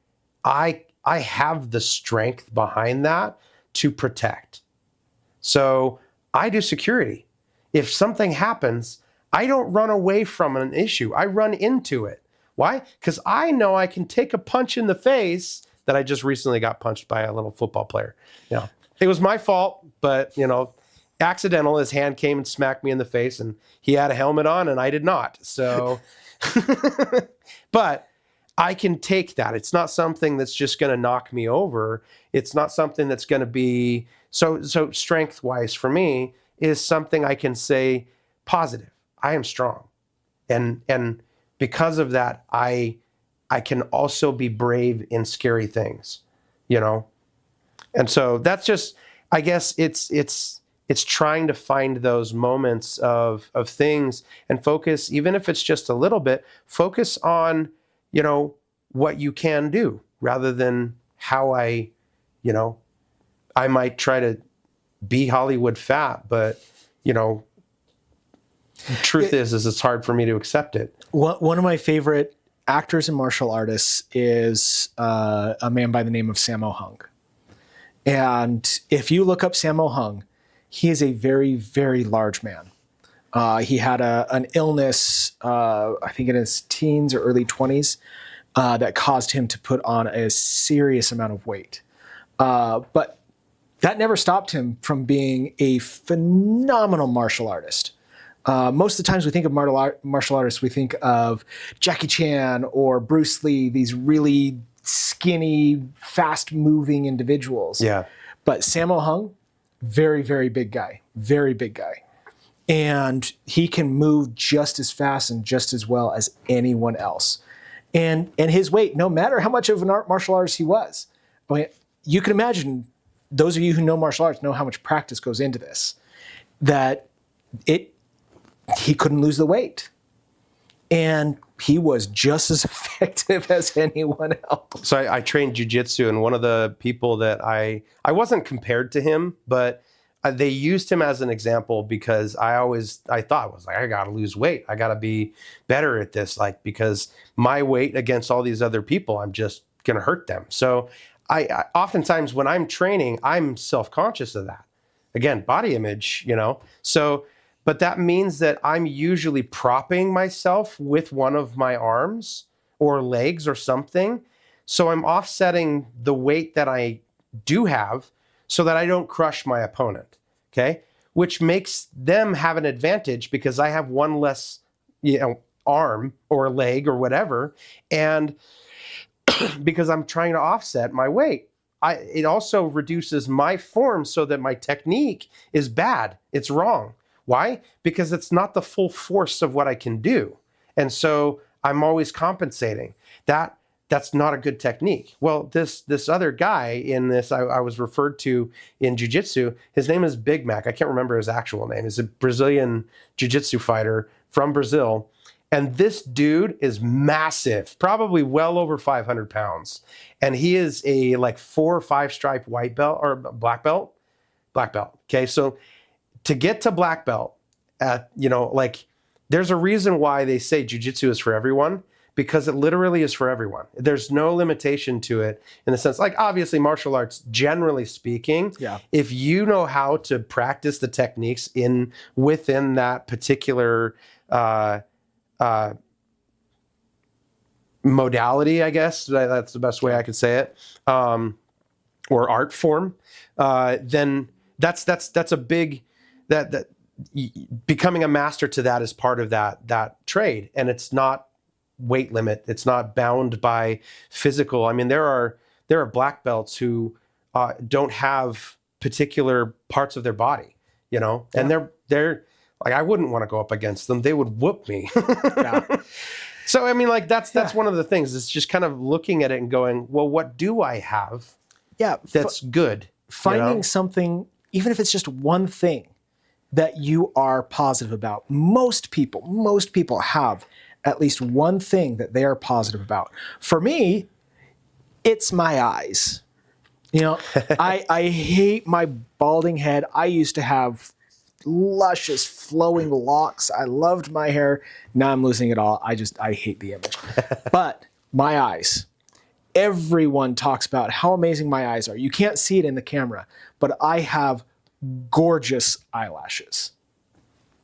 have the strength behind that to protect. So I do security. If something happens, I don't run away from an issue. I run into it. Why? Because I know I can take a punch in the face that I just recently got punched by a little football player. You know, it was my fault, but, you know, accidental. His hand came and smacked me in the face, and he had a helmet on and I did not. So, but I can take that. It's not something that's just going to knock me over. It's not something that's going to be so strength wise for me is something I can say positive. I am strong. And because of that, I can also be brave in scary things, you know? And so that's just, I guess it's trying to find those moments of things and focus, even if it's just a little bit, focus on, you know, what you can do rather than how I might try to be Hollywood fat, but, you know, the truth is it's hard for me to accept it. One of my favorite actors and martial artists is a man by the name of Sammo Hung. And if you look up Sammo Hung, he is a very, very large man. He had an illness, I think in his teens or early 20s, that caused him to put on a serious amount of weight. But that never stopped him from being a phenomenal martial artist. Most of the times we think of martial artists, we think of Jackie Chan or Bruce Lee, these really skinny, fast-moving individuals. Yeah. But Sammo Hung, very, very big guy. Very big guy. And he can move just as fast and just as well as anyone else. And his weight, no matter how much of an martial artist he was, I mean, you can imagine, those of you who know martial arts know how much practice goes into this, that he couldn't lose the weight. And he was just as effective as anyone else. So I trained jiu-jitsu, and one of the people that I wasn't compared to him, but they used him as an example because I thought was like, I got to lose weight. I got to be better at this, like, because my weight against all these other people, I'm just going to hurt them. So I oftentimes when I'm training, I'm self-conscious of that. Again, body image, you know, so, but that means that I'm usually propping myself with one of my arms or legs or something. So I'm offsetting the weight that I do have so that I don't crush my opponent, okay? Which makes them have an advantage because I have one less, you know, arm or leg or whatever, and because I'm trying to offset my weight. It also reduces my form so that my technique is bad. It's wrong. Why? Because it's not the full force of what I can do. And so I'm always compensating. That's not a good technique. Well, this other guy in this, I was referred to in jiu-jitsu, his name is Big Mac. I can't remember his actual name. He's a Brazilian jiu-jitsu fighter from Brazil. And this dude is massive, probably well over 500 pounds. And he is a like 4 or 5 stripe white belt or black belt. Okay. So to get to black belt, you know, like there's a reason why they say jiu-jitsu is for everyone, because it literally is for everyone. There's no limitation to it in the sense, like obviously martial arts, generally speaking, yeah, if you know how to practice the techniques within that particular modality, I guess that's the best way I could say it, or art form, then that's a big becoming a master to that is part of that trade, and it's not weight limit. It's not bound by physical. I mean, there are black belts who don't have particular parts of their body, and they're like, I wouldn't want to go up against them. They would whoop me. Yeah. So, I mean, like that's one of the things. It's just kind of looking at it and going, well, what do I have? Yeah. That's good. Finding something, even if it's just one thing that you are positive about. Most people have at least one thing that they are positive about. For me, it's my eyes. I hate my balding head. I used to have luscious flowing locks. I loved my hair. Now I'm losing it all. I hate the image. But my eyes. Everyone talks about how amazing my eyes are. You can't see it in the camera, but I have gorgeous eyelashes.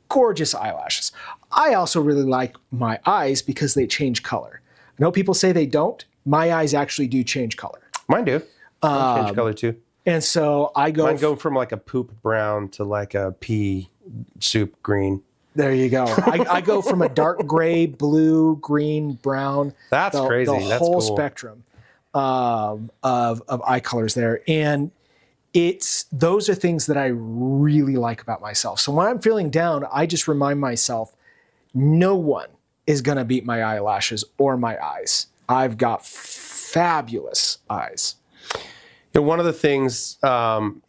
Gorgeous eyelashes. I also really like my eyes because they change color. I know people say they don't. My eyes actually do change color. Mine do. Mine change color too. And so I go... Mine go from like a poop brown to like a pea soup green. There you go. I go from a dark gray, blue, green, brown. That's crazy. The That's whole cool. spectrum of eye colors there. And those are things that I really like about myself. So when I'm feeling down, I just remind myself, no one is going to beat my eyelashes or my eyes. I've got fabulous eyes. One of the things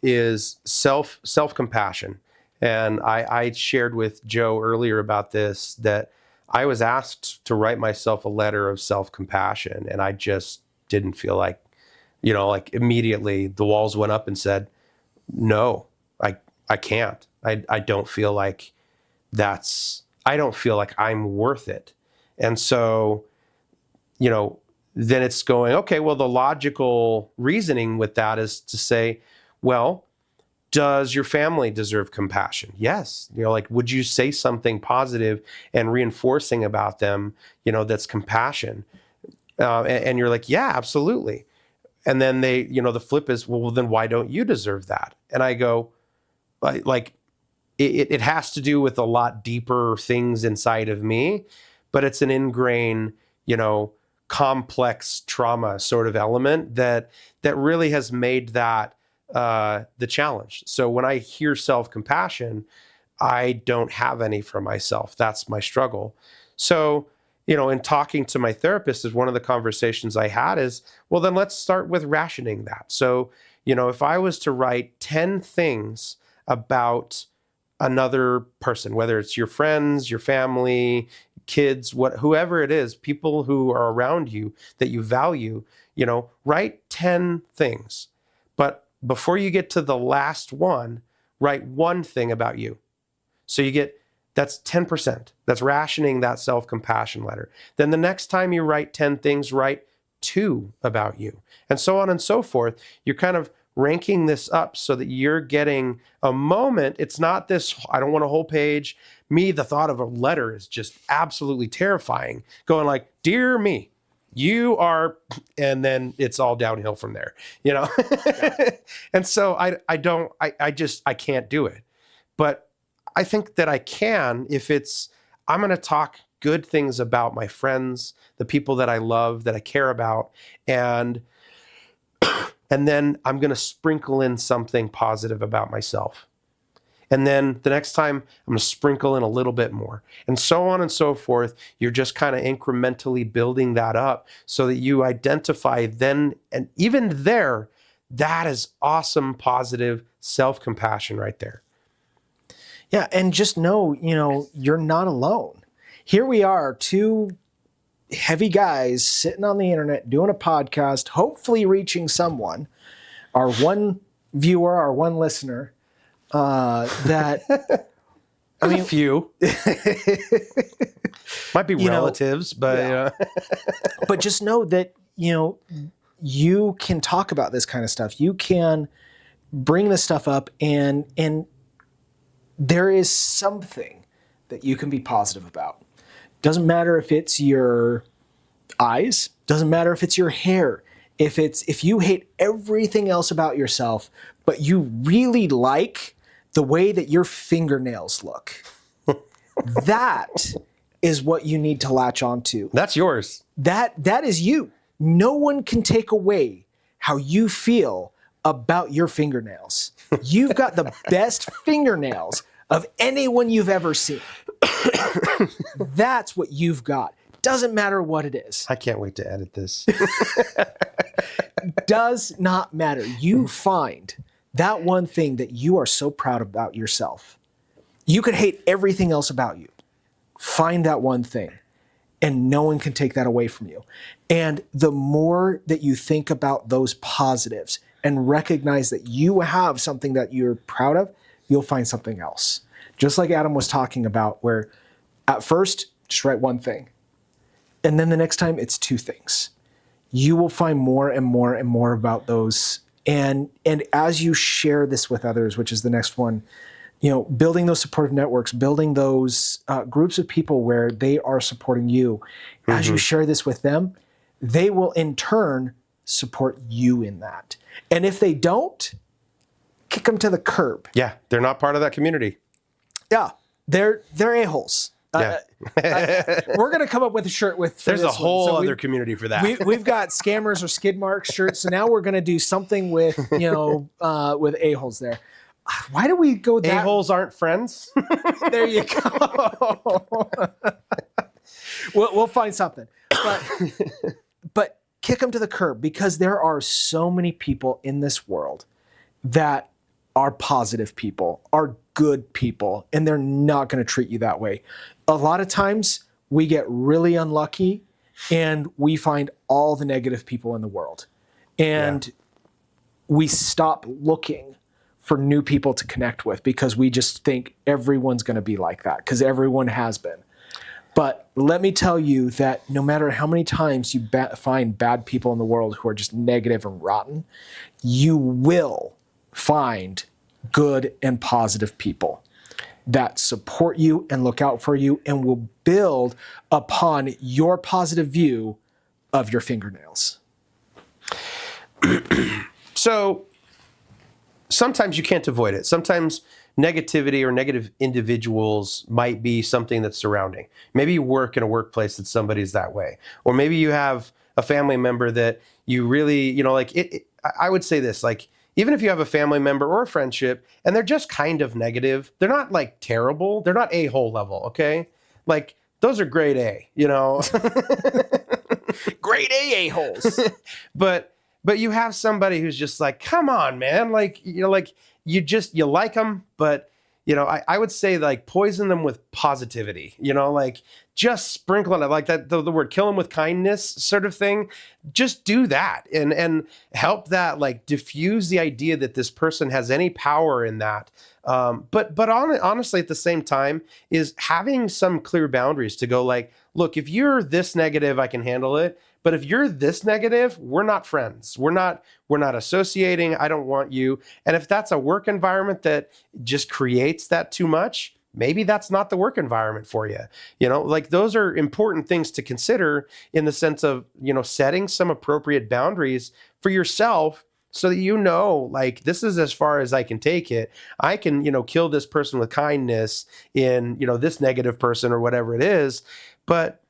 is self-compassion. And I shared with Joe earlier about this, that I was asked to write myself a letter of self-compassion, and I just didn't feel like, like immediately the walls went up and said, no, I can't. I don't feel like I don't feel like I'm worth it. And so, then it's going, okay, well, the logical reasoning with that is to say, well, does your family deserve compassion? Yes. Like, would you say something positive and reinforcing about them, that's compassion? And you're like, yeah, absolutely. And then they, the flip is, well, then why don't you deserve that? And I go, like, it has to do with a lot deeper things inside of me, but it's an ingrained, complex trauma sort of element that really has made that the challenge. So when I hear self-compassion, I don't have any for myself. That's my struggle. So, in talking to my therapist, is one of the conversations I had is, well, then let's start with rationing that. So, if I was to write 10 things about another person, whether it's your friends, your family, kids, whoever it is, people who are around you that you value, write 10 things. But before you get to the last one, write one thing about you. So that's 10%. That's rationing that self-compassion letter. Then the next time you write 10 things, write 2 about you, and so on and so forth. You're kind of ranking this up so that you're getting a moment. It's not this, I don't want a whole page. Me, the thought of a letter is just absolutely terrifying. Going like, dear me, you are, and then it's all downhill from there, Yeah. And so I can't do it. But I think that I can if I'm going to talk good things about my friends, the people that I love, that I care about, and then I'm going to sprinkle in something positive about myself. And then the next time I'm going to sprinkle in a little bit more, and so on and so forth. You're just kind of incrementally building that up so that you identify then, and even there, that is awesome, positive self-compassion right there. Yeah, and just know, you're not alone. Here we are, 2 heavy guys sitting on the internet doing a podcast, hopefully reaching someone, our one viewer, our one listener, that, I mean, a few. Might be relatives, but yeah. But just know that, you can talk about this kind of stuff. You can bring this stuff up, and there is something that you can be positive about. Doesn't matter if it's your eyes, doesn't matter if it's your hair, if you hate everything else about yourself, but you really like the way that your fingernails look. That is what you need to latch onto. That's yours. That is you. No one can take away how you feel about your fingernails. You've got the best fingernails of anyone you've ever seen. That's what you've got. Doesn't matter what it is. I can't wait to edit this. Does not matter. You find that one thing that you are so proud about yourself. You could hate everything else about you. Find that one thing, and no one can take that away from you. And the more that you think about those positives and recognize that you have something that you're proud of, you'll find something else. Just like Adam was talking about, where at first, just write one thing. And then the next time, it's two things. You will find more and more and more about those. And as you share this with others, which is the next one, building those supportive networks, building those groups of people where they are supporting you. As you share this with them, they will in turn support you in that. And if they don't, kick them to the curb. Yeah, they're not part of that community. Yeah, they're a-holes. Yeah. We're going to come up with a shirt with. There's a whole other community for that. We've got scammers or skid marks shirts, so now we're going to do something with with a-holes there. Why do we go that? A-holes aren't friends. There you go. We'll find something, but kick them to the curb, because there are so many people in this world that are positive people, are good people, and they're not going to treat you that way. A lot of times we get really unlucky and we find all the negative people in the world, and we stop looking for new people to connect with because we just think everyone's going to be like that, because everyone has been. But let me tell you that no matter how many times you find bad people in the world who are just negative and rotten, you will find good and positive people that support you and look out for you and will build upon your positive view of your fingernails. So sometimes you can't avoid it. Sometimes negativity or negative individuals might be something that's surrounding. Maybe you work in a workplace that somebody's that way. Or maybe you have a family member that you really, I would say this, even if you have a family member or a friendship and they're just kind of negative, they're not terrible. They're not a-hole level, okay? Those are grade A, Grade A-holes. But you have somebody who's just come on, man. You like them, but I would say poison them with positivity, just sprinkle it that the word kill them with kindness sort of thing. Just do that and help that diffuse the idea that this person has any power in that. But honestly, at the same time, is having some clear boundaries to go look, if you're this negative, I can handle it. But if you're this negative, we're not friends. We're not associating. I don't want you. And if that's a work environment that just creates that too much, maybe that's not the work environment for you. Those are important things to consider in the sense of, setting some appropriate boundaries for yourself so that this is as far as I can take it. I can, kill this person with kindness in, this negative person or whatever it is. But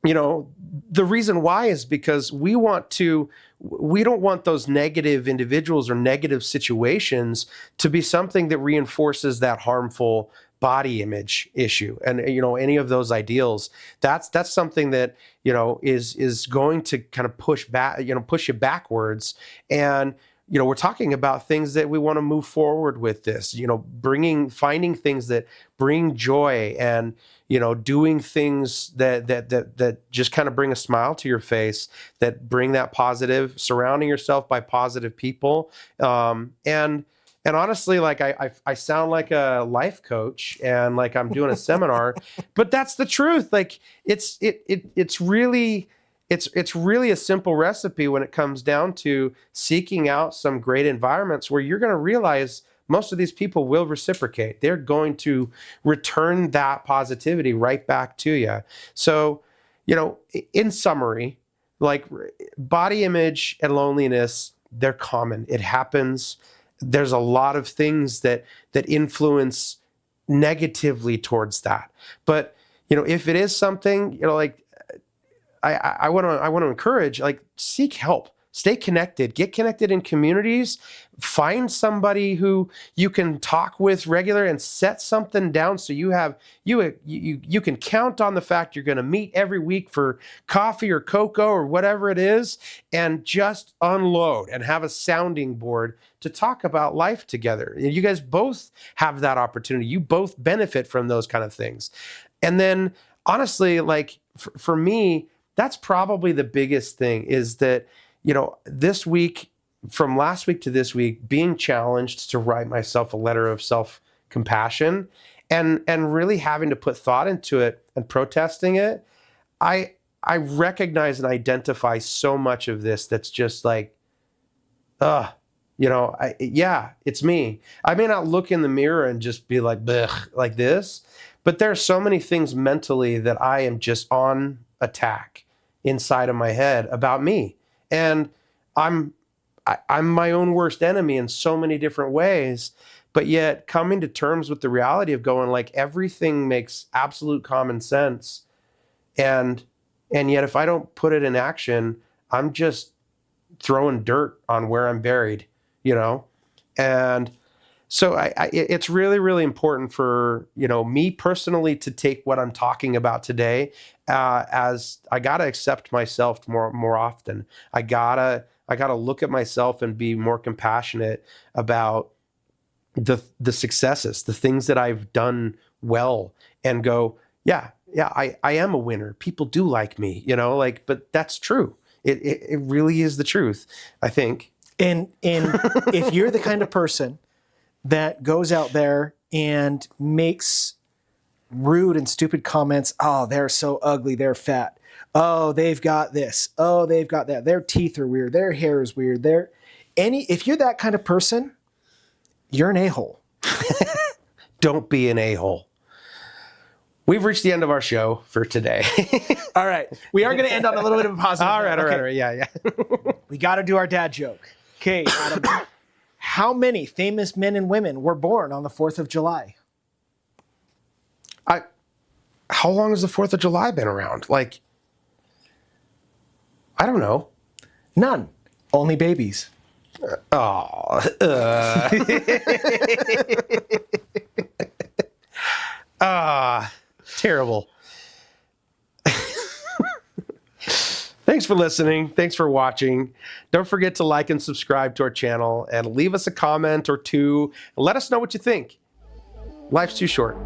the reason why is because we don't want those negative individuals or negative situations to be something that reinforces that harmful body image issue and any of those ideals. That's something that is going to kind of push you backwards. And we're talking about things that we want to move forward with this, finding things that bring joy and, doing things that just kind of bring a smile to your face, that bring that positive, surrounding yourself by positive people. And honestly, I sound like a life coach and I'm doing a seminar, but that's the truth. It's really a simple recipe when it comes down to seeking out some great environments where you're going to realize most of these people will reciprocate. They're going to return that positivity right back to you. So, in summary, body image and loneliness, they're common. It happens. there's a lot of things that influence negatively towards that. But, if it is something, like, I want to encourage, like, seek help, stay connected, get connected in communities, find somebody who you can talk with regular, and set something down so you can count on the fact you're going to meet every week for coffee or cocoa or whatever it is, and just unload and have a sounding board to talk about life together. You guys both have that opportunity. You both benefit from those kind of things. And then honestly, like, for me, that's probably the biggest thing, is that, this week, from last week to this week, being challenged to write myself a letter of self-compassion and really having to put thought into it and protesting it, I recognize and identify so much of this that's just like, it's me. I may not look in the mirror and just be like, blech, like this, but there are so many things mentally that I am just on attack inside of my head about me. And I'm my own worst enemy in so many different ways, but yet coming to terms with the reality of going, like, everything makes absolute common sense. And yet if I don't put it in action, I'm just throwing dirt on where I'm buried, And so it's really, really important for, me personally to take what I'm talking about today as I got to accept myself more often. I gotta look at myself and be more compassionate about the successes, the things that I've done well, and go, I am a winner. People do like me, but that's true. It really is the truth, I think. And if you're the kind of person that goes out there and makes rude and stupid comments, oh, they're so ugly, they're fat, oh, they've got this, oh, they've got that, their teeth are weird, their hair is weird, if you're that kind of person, you're an a-hole. Don't be an a-hole. We've reached the end of our show for today. All right. We are going to end on a little bit of a positive. All right. Yeah. We got to do our dad joke. Okay, Adam. How many famous men and women were born on the 4th of July? How long has the 4th of July been around? Like, I don't know. None. Only babies. Terrible. Thanks for listening. Thanks for watching. Don't forget to like and subscribe to our channel and leave us a comment or two. And let us know what you think. Life's too short,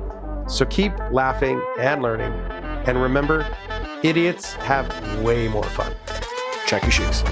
so keep laughing and learning. And remember, idiots have way more fun. Check your shoes.